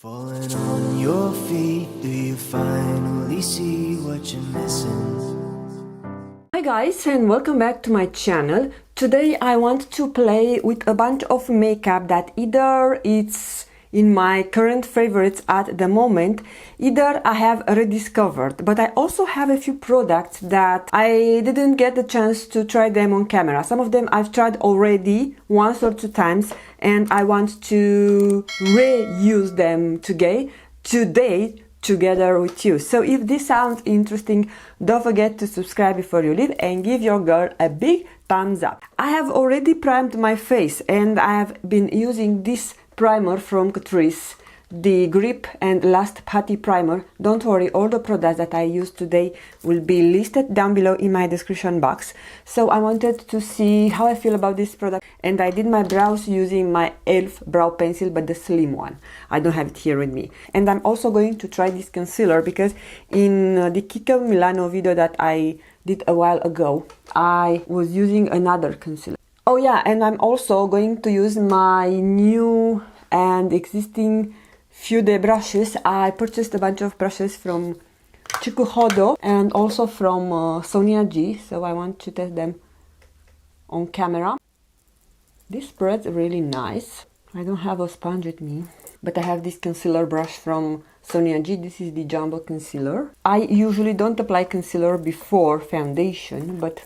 Falling on your feet, do you finally see what you're missing? Hi guys, and welcome back to my channel. Today I want to play with a bunch of makeup that either it's in my current favorites at the moment, either I have rediscovered, but I also have a few products that I didn't get the chance to try them on camera. Some of them I've tried already once or two times and I want to reuse them today together with you. So if this sounds interesting, don't forget to subscribe before you leave and give your girl a big thumbs up. I have already primed my face and I have been using this primer from Catrice, the Grip and Last Putty primer. Don't worry, all the products that I use today will be listed down below in my description box. So I wanted to see how I feel about this product, and I did my brows using my E.L.F brow pencil, but the slim one. I don't have it here with me. And I'm also going to try this concealer because in the Kiko Milano video that I did a while ago, I was using another concealer. Oh yeah, and I'm also going to use my new and existing Nude brushes. I purchased a bunch of brushes from Kiko and also from Sonia G, so I want to test them on camera. This spread's really nice. I don't have a sponge with me, but I have this concealer brush from Sonia G. This is the Jumbo Concealer. I usually don't apply concealer before foundation, but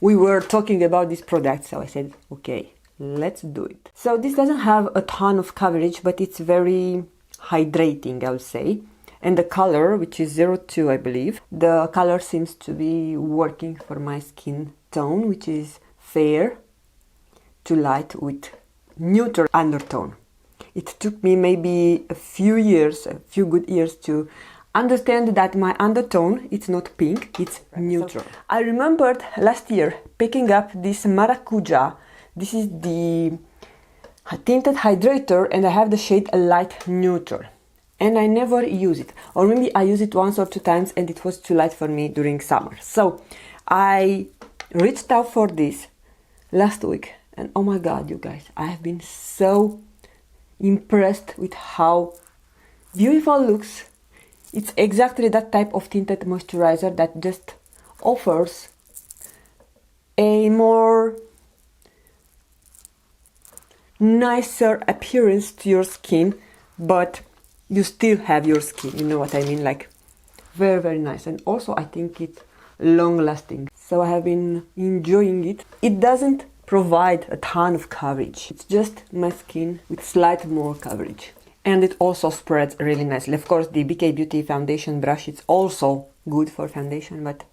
we were talking about this product, so I said, okay, let's do it. So this doesn't have a ton of coverage, but it's very hydrating, I would say. And the color, which is 02, I believe, the color seems to be working for my skin tone, which is fair to light with neutral undertone. It took me maybe a few good years to understand that my undertone, it's not pink, it's neutral. So I remembered last year picking up this Maracuja. This is the Tinted Hydrator and I have the shade Light Neutral. And I never use it. Or maybe I use it once or two times and it was too light for me during summer. So I reached out for this last week and oh my god, you guys, I have been so impressed with how beautiful it looks. It's exactly that type of tinted moisturizer that just offers a more nicer appearance to your skin, but you still have your skin, you know what I mean, like very, very nice. And also I think it's long lasting, so I have been enjoying it. It doesn't provide a ton of coverage, it's just my skin with slight more coverage. And it also spreads really nicely. Of course, the BK Beauty foundation brush is also good for foundation, but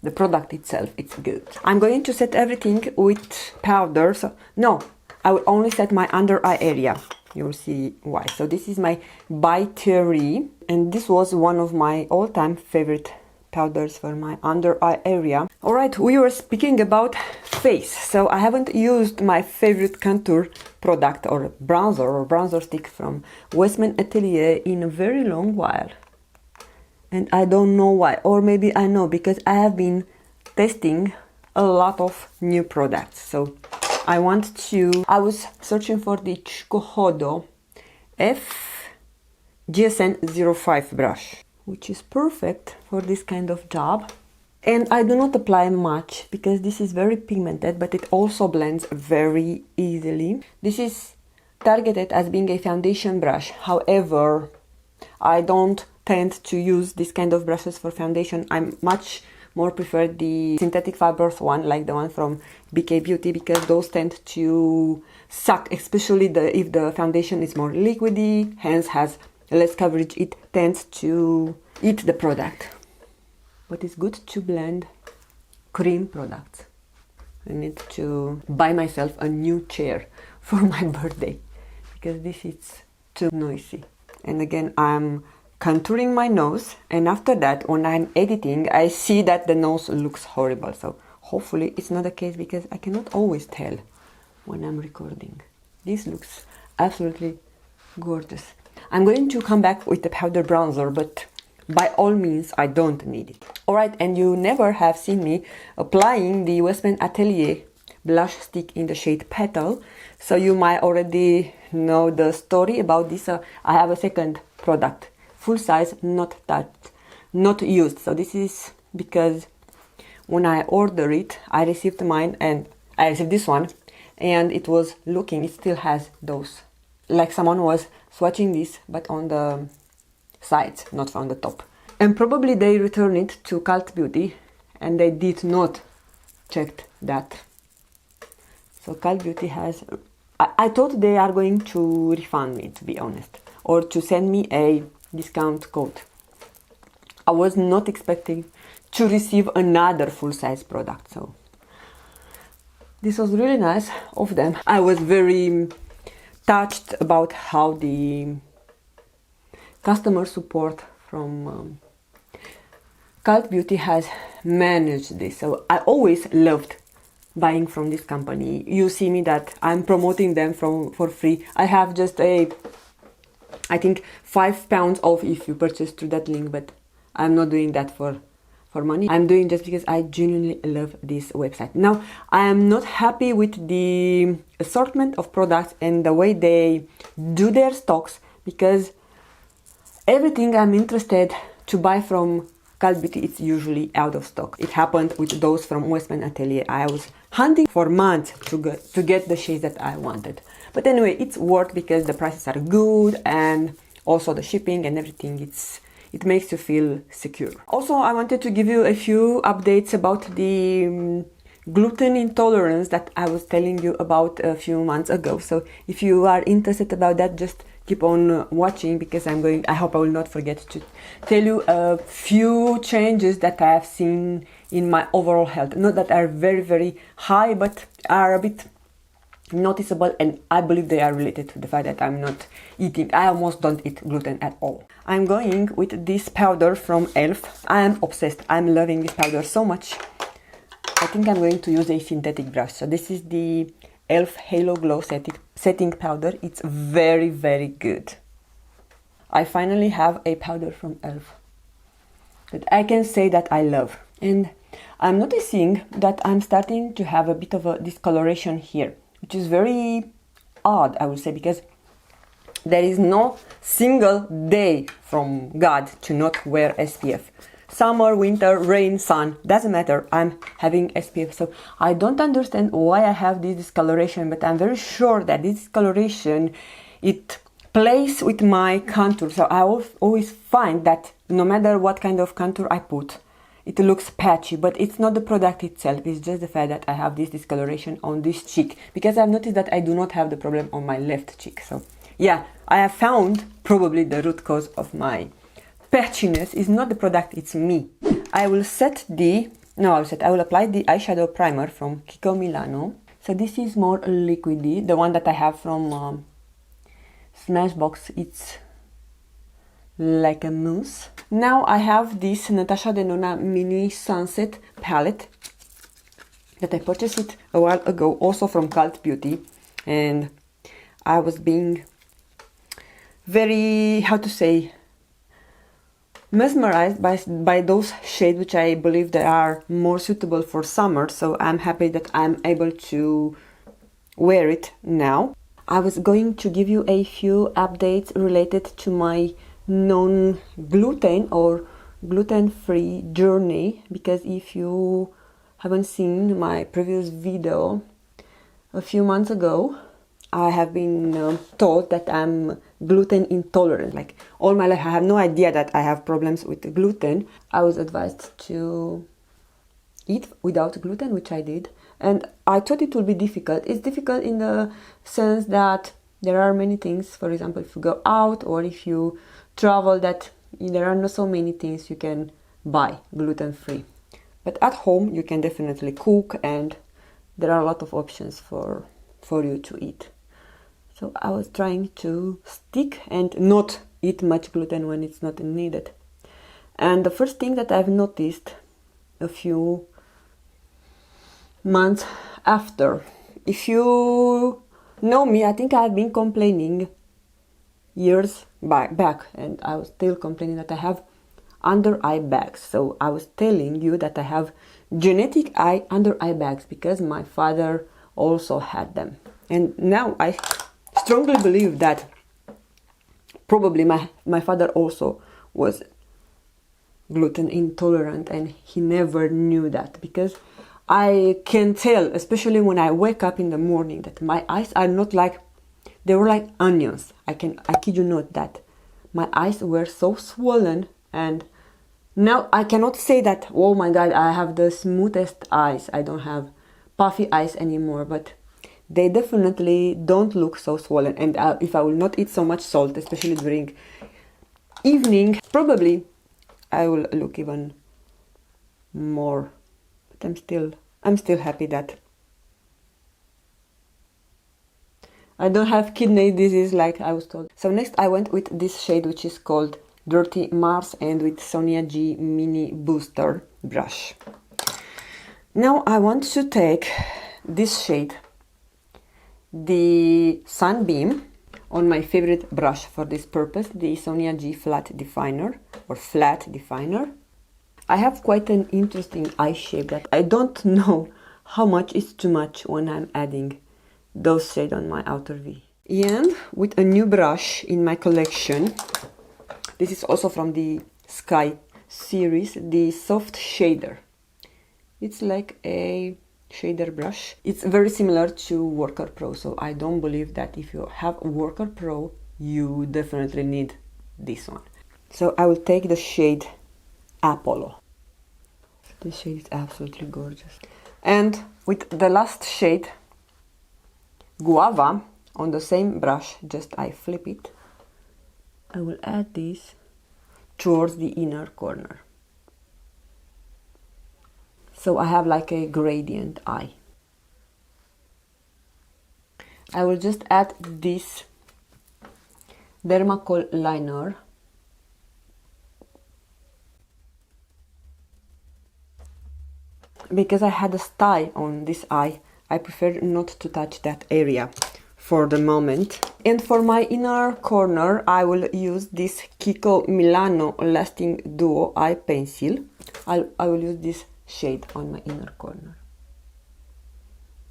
the product itself, it's good. I'm going to set everything with powder. So, no, I will only set my under eye area. You'll see why. So this is my by Thierry, and this was one of my all-time favorite powders for my under eye area. Alright, we were speaking about face, so I haven't used my favorite contour product or bronzer stick from Westman Atelier in a very long while. And I don't know why, or maybe I know, because I have been testing a lot of new products. So I was searching for the Kiko F GSN 05 brush, which is perfect for this kind of job. And I do not apply much because this is very pigmented, but it also blends very easily. This is targeted as being a foundation brush. However, I don't tend to use this kind of brushes for foundation. I much more prefer the synthetic fibers one, like the one from BK Beauty, because those tend to suck, especially if the foundation is more liquidy, hence has less coverage. It tends to eat the product. But it's good to blend cream products. I need to buy myself a new chair for my birthday because this is too noisy. And again, I'm contouring my nose, and after that, when I'm editing, I see that the nose looks horrible. So hopefully it's not the case, because I cannot always tell when I'm recording. This looks absolutely gorgeous. I'm going to come back with the powder bronzer, but by all means, I don't need it. Alright, and you never have seen me applying the Westman Atelier blush stick in the shade Petal, so you might already know the story about this, I have a second product, full size, not touched, not used. So this is because when I ordered it, I received mine, and I received this one, and it was looking, it still has those, like someone was swatching this, but on the sides, not from the top. And probably they returned it to Cult Beauty, and they did not check that. So Cult Beauty has, I thought they are going to refund me, to be honest, or to send me a discount code. I was not expecting to receive another full-size product, so this was really nice of them. I was very touched about how the customer support from Cult Beauty has managed this. So I always loved buying from this company. You see me that I'm promoting them for free. I have just I think £5 off if you purchase through that link, but I'm not doing that for money. I'm doing just because I genuinely love this website. Now, I am not happy with the assortment of products and the way they do their stocks, because everything I'm interested to buy from Cult Beauty, it's usually out of stock. It happened with those from Westman Atelier. I was hunting for months to get the shades that I wanted. But anyway, it's worth, because the prices are good, and also the shipping and everything, it makes you feel secure. Also, I wanted to give you a few updates about the gluten intolerance that I was telling you about a few months ago. So if you are interested about that, just keep on watching, because I hope I will not forget to tell you a few changes that I have seen in my overall health. Not that are very, very high, but are a bit noticeable, and I believe they are related to the fact that I'm not eating. I almost don't eat gluten at all. I'm going with this powder from E.L.F. I am obsessed. I'm loving this powder so much. I think I'm going to use a synthetic brush. So this is the E.L.F. Halo Glow setting powder. It's very, very good. I finally have a powder from E.L.F. that I can say that I love. And I'm noticing that I'm starting to have a bit of a discoloration here, which is very odd, I would say, because there is no single day from God to not wear SPF. Summer, winter, rain, sun, doesn't matter, I'm having SPF. So I don't understand why I have this discoloration, but I'm very sure that this discoloration, it plays with my contour. So I always find that no matter what kind of contour I put, it looks patchy, but it's not the product itself, it's just the fact that I have this discoloration on this cheek, because I've noticed that I do not have the problem on my left cheek. So yeah, I have found probably the root cause of my patchiness is not the product, it's me. I will apply the eyeshadow primer from Kiko Milano. So this is more liquidy. The one that I have from Smashbox, it's like a mousse. Now I have this Natasha Denona Mini Sunset palette that I purchased it a while ago, also from Cult Beauty, and I was being very, how to say, mesmerized by those shades, which I believe they are more suitable for summer. So I'm happy that I'm able to wear it now. I was going to give you a few updates related to my non-gluten or gluten-free journey, because if you haven't seen my previous video a few months ago, I have been told that I'm gluten intolerant. Like all my life I have no idea that I have problems with gluten. I was advised to eat without gluten, which I did, and I thought it would be difficult. It's difficult in the sense that there are many things, for example, if you go out or if you travel, that there are not so many things you can buy gluten-free. But at home you can definitely cook, and there are a lot of options for you to eat. So I was trying to stick and not eat much gluten when it's not needed. And the first thing that I've noticed a few months after, if you know me, I think I've been complaining years back, and I was still complaining that I have under eye bags. So I was telling you that I have genetic under eye bags because my father also had them. And now I strongly believe that probably my father also was gluten intolerant and he never knew that, because I can tell, especially when I wake up in the morning, that my eyes are not like, they were like onions. I kid you not, that my eyes were so swollen, and now I cannot say that, oh my god, I have the smoothest eyes, I don't have puffy eyes anymore, but they definitely don't look so swollen. And if I will not eat so much salt, especially during evening, probably I will look even more. But I'm still happy that I don't have kidney disease like I was told. So next I went with this shade, which is called Dirty Mars, and with Sonia G Mini Booster brush. Now I want to take this shade, the Sunbeam, on my favorite brush for this purpose, the Sonia G Flat Definer or Flat Definer. I have quite an interesting eye shape that I don't know how much is too much when I'm adding those shades on my outer V. And with a new brush in my collection, this is also from the Sky series, the Soft Shader. It's like a shader brush. It's very similar to Worker Pro, so I don't believe that if you have Worker Pro, you definitely need this one. So I will take the shade Apollo. This shade is absolutely gorgeous. And with the last shade, Guava, on the same brush, just I flip it, I will add this towards the inner corner. So I have like a gradient eye. I will just add this Dermal liner because I had a sty on this eye. I prefer not to touch that area for the moment. And for my inner corner, I will use this Kiko Milano Lasting Duo Eye Pencil. I will use this shade on my inner corner.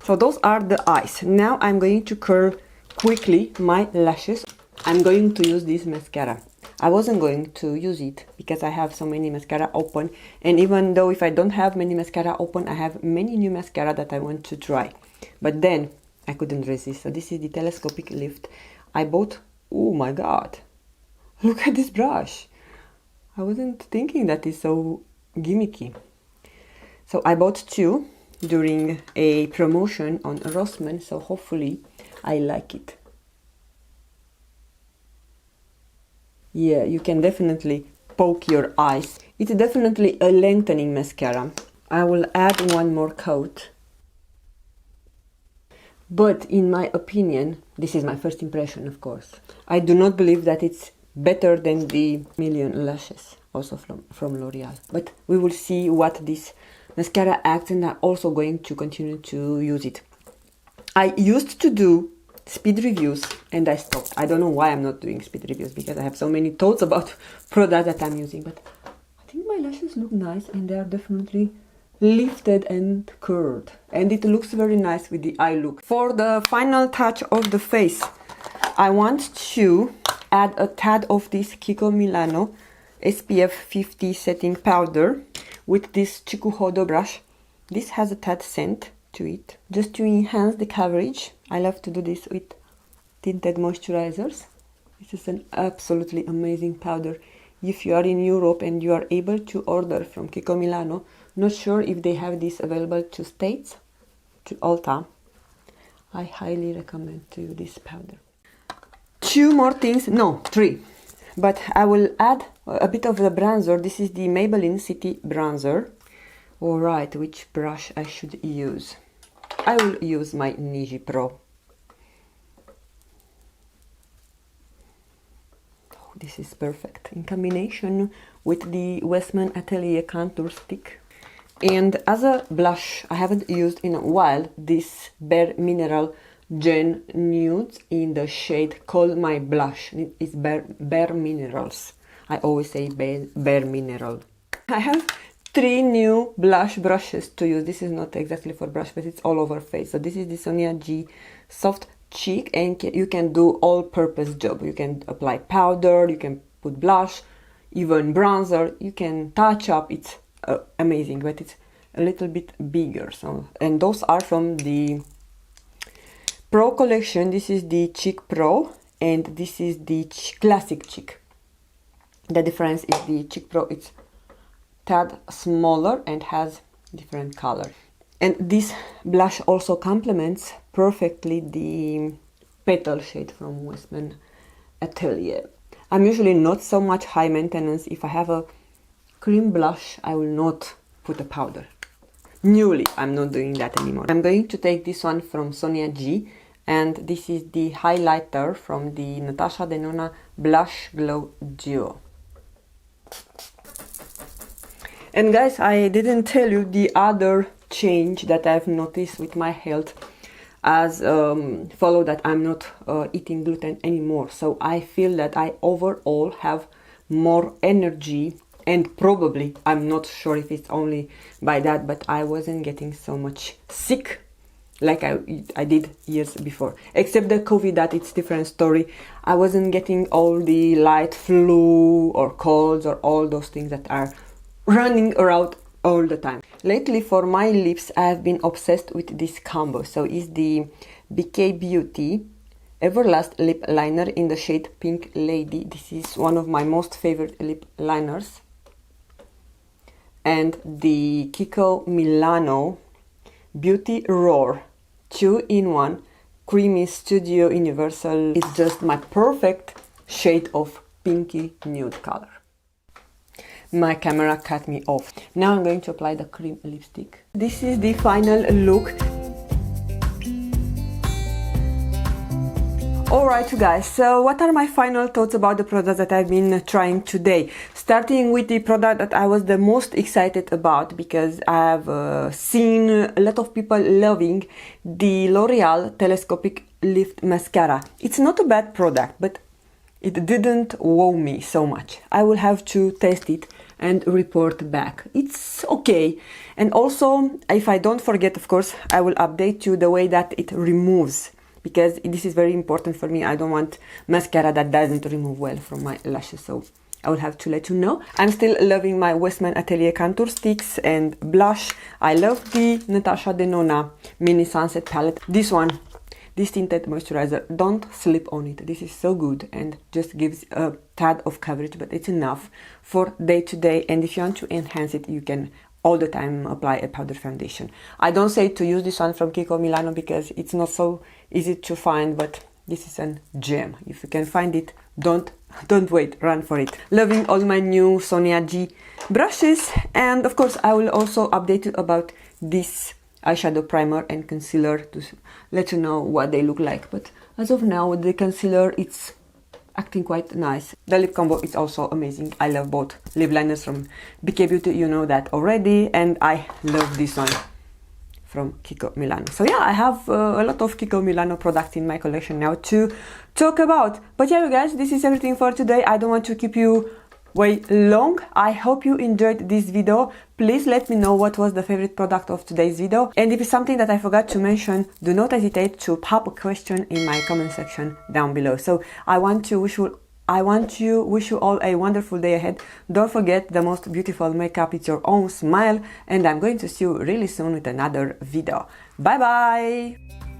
So those are the eyes. Now I'm going to curl quickly my lashes. I'm going to use this mascara. I wasn't going to use it because I have so many mascara open, and even though if I don't have many mascara open, I have many new mascara that I want to try. But then I couldn't resist. So this is the Telescopic Lift. I bought, oh my god, look at this brush. I wasn't thinking that it's so gimmicky. So I bought two during a promotion on Westman, so hopefully I like it. Yeah, you can definitely poke your eyes. It's definitely a lengthening mascara. I will add one more coat. But in my opinion, this is my first impression, of course, I do not believe that it's better than the Million Lashes, also from L'Oreal. But we will see what this mascara acts, and I'm also going to continue to use it. I used to do speed reviews and I stopped. I don't know why I'm not doing speed reviews, because I have so many thoughts about products that I'm using, but I think my lashes look nice and they are definitely lifted and curled, and it looks very nice with the eye look. For the final touch of the face, I want to add a tad of this Kiko Milano SPF 50 setting powder with this Chikuhodo brush. This has a tad scent to it, just to enhance the coverage. I love to do this with tinted moisturizers. This is an absolutely amazing powder. If you are in Europe and you are able to order from Kiko Milano, not sure if they have this available to States, to Ulta, I highly recommend to you this powder. Two more things, no, three, but I will add a bit of the bronzer. This is the Maybelline City Bronzer. Alright, which brush I should use? I will use my Niji Pro. Oh, this is perfect in combination with the Westman Atelier contour stick. And as a blush, I haven't used in a while this Bare Mineral Gen Nude in the shade Call My Blush. It's Bare Minerals. I always say Bare Mineral. I have three new blush brushes to use. This is not exactly for brush, but it's all over face. So this is the Sonia G Soft cheek, and you can do all-purpose job. You can apply powder, you can put blush, even bronzer, you can touch up. It's amazing, but it's a little bit bigger. So, and those are from the Pro collection. This is the Cheek Pro, and this is the Classic Cheek. The difference is the Cheek Pro, it's tad smaller and has different color. And this blush also complements perfectly the Petal shade from Westman Atelier. I'm usually not so much high maintenance. If I have a cream blush, I will not put a powder. Newly, I'm not doing that anymore. I'm going to take this one from Sonia G, and this is the highlighter from the Natasha Denona Blush Glow Duo. And guys, I didn't tell you the other change that I've noticed with my health, as follow that I'm not eating gluten anymore. So I feel that I overall have more energy, and probably, I'm not sure if it's only by that, but I wasn't getting so much sick like I did years before. Except the COVID, that it's different story. I wasn't getting all the light flu or colds or all those things that are running around all the time. Lately, for my lips, I have been obsessed with this combo. So it's the BK Beauty Everlast Lip Liner in the shade Pink Lady. This is one of my most favorite lip liners. And the Kiko Milano Beauty Roar 2-in-1 Creamy Studio Universal. It's just my perfect shade of pinky nude color. My camera cut me off. Now I'm going to apply the cream lipstick. This is the final look. Alright you guys, so what are my final thoughts about the products that I've been trying today? Starting with the product that I was the most excited about, because I've seen a lot of people loving the L'Oreal Telescopic Lift Mascara. It's not a bad product, but it didn't wow me so much. I will have to test it and report back. It's okay. And also, if I don't forget, of course, I will update you the way that it removes, because this is very important for me. I don't want mascara that doesn't remove well from my lashes, so I will have to let you know. I'm still loving my Westman Atelier contour sticks and blush. I love the Natasha Denona Mini Sunset palette. This one, this tinted moisturizer, don't sleep on it. This is so good and just gives a tad of coverage, but it's enough for day to day. And if you want to enhance it, you can all the time apply a powder foundation. I don't say to use this one from Kiko Milano because it's not so easy to find, but this is a gem. If you can find it, don't wait, run for it. Loving all my new Sonia G brushes, and of course I will also update you about this eyeshadow primer and concealer to let you know what they look like. But as of now, with the concealer, it's acting quite nice. The lip combo is also amazing. I love both lip liners from BK Beauty, you know that already, and I love this one from Kiko Milano. So yeah, I have a lot of Kiko Milano products in my collection now to talk about. But yeah, you guys, this is everything for today. I don't want to keep you way long. I hope you enjoyed this video. Please let me know what was the favorite product of today's video, and if it's something that I forgot to mention, do not hesitate to pop a question in my comment section down below. So I want to wish you all a wonderful day ahead. Don't forget, the most beautiful makeup is your own smile, and I'm going to see you really soon with another video. Bye bye.